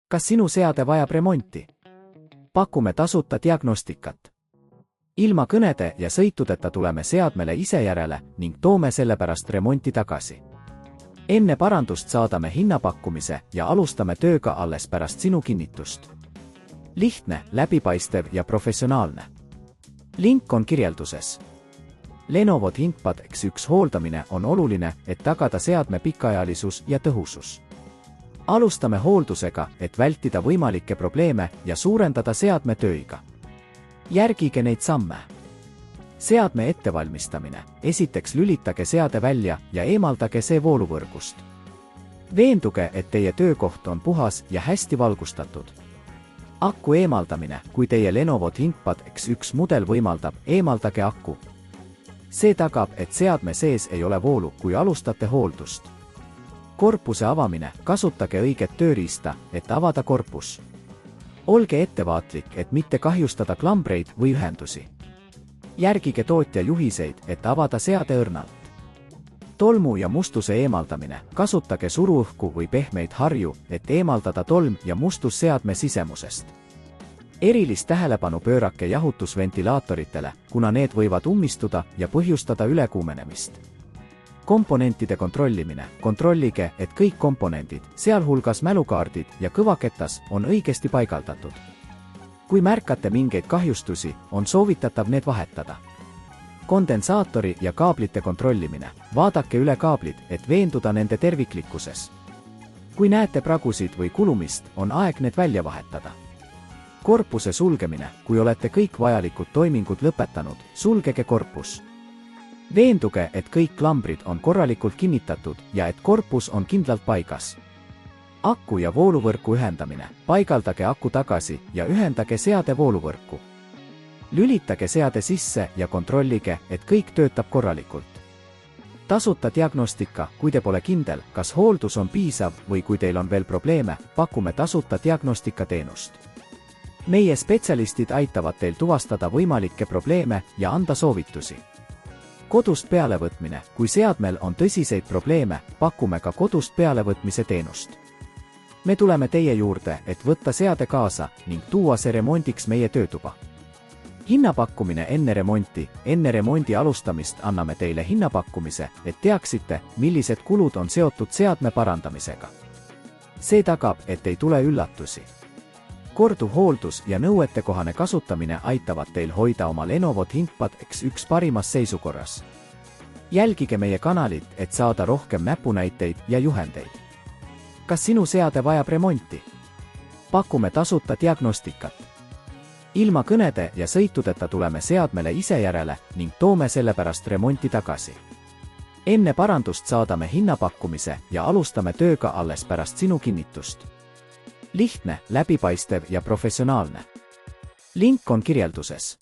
Kas sinu seade vajab remonti? Pakume tasuta diagnostikat. Ilma kõnede ja sõitudeta tuleme seadmele ise järele ning toome sellepärast remonti tagasi. Enne parandust saadame hinnapakkumise ja alustame tööga alles pärast sinu kinnitust. Lihtne, läbipaistev ja professionaalne. Link on kirjelduses. Lenovo ThinkPad X1 hooldamine on oluline, et tagada seadme pikaajalisus ja tõhusus. Alustame hooldusega, et vältida võimalikke probleeme ja suurendada seadme tööiga. Järgige neid samme. Seadme ettevalmistamine. Esiteks lülitage seade välja ja eemaldage see vooluvõrgust. Veenduge, et teie töökoht on puhas ja hästi valgustatud. Aku eemaldamine. Kui teie Lenovo ThinkPad X1 mudel võimaldab, eemaldage aku. See tagab, et seadme sees ei ole voolu, kui alustate hooldust. Korpuse avamine. Kasutage õiget tööriista, et avada korpus. Olge ettevaatlik, et mitte kahjustada klambreid või ühendusi. Järgige tootja juhiseid, et avada seade õrnalt. Tolmu ja mustuse eemaldamine. Kasutage suruõhku või pehmeid harju, et eemaldada tolm ja mustus seadme sisemusest. Erilist tähelepanu pöörake jahutusventilaatoritele, kuna need võivad ummistuda ja põhjustada ülekuumenemist. Komponentide kontrollimine. Kontrollige, et kõik komponendid, sealhulgas mälukaardid ja kõvaketas, on õigesti paigaldatud. Kui märkate mingeid kahjustusi, on soovitatav need vahetada. Kondensaatori ja kaablite kontrollimine. Vaadake üle kaablid, et veenduda nende terviklikkuses. Kui näete pragusid või kulumist, on aeg need välja vahetada. Korpuse sulgemine. Kui olete kõik vajalikud toimingud lõpetanud, sulgege korpus. Veenduge, et kõik klambrid on korralikult kinnitatud ja et korpus on kindlalt paigas. Aku ja vooluvõrku ühendamine. Paigaldage aku tagasi ja ühendage seade vooluvõrku. Lülitage seade sisse ja kontrollige, et kõik töötab korralikult. Tasuta diagnostika. Kui te pole kindel, kas hooldus on piisav või kui teil on veel probleeme, pakume tasuta diagnostikateenust. Meie spetsialistid aitavad teil tuvastada võimalikke probleeme ja anda soovitusi. Kodust pealevõtmine. Kui seadmel on tõsiseid probleeme, pakume ka kodust pealevõtmise teenust. Me tuleme teie juurde, et võtta seade kaasa ning tuua see remondiks meie töötuba. Hinnapakkumine enne remonti. Enne remondi alustamist anname teile hinnapakkumise, et teaksite, millised kulud on seotud seadme parandamisega. See tagab, et ei tule üllatusi. Korduv hooldus ja nõuetekohane kasutamine aitavad teil hoida oma Lenovo ThinkPad X1 parimas seisukorras. Jälgige meie kanalit, et saada rohkem näpunäiteid ja juhendeid. Kas sinu seade vajab remonti? Pakume tasuta diagnostikat. Ilma kõnede ja sõitudeta tuleme seadmele ise järele ning toome sellepärast remonti tagasi. Enne parandust saadame hinnapakkumise ja alustame tööga alles pärast sinu kinnitust. Lihtne, läbipaistev ja professionaalne. Link on kirjelduses.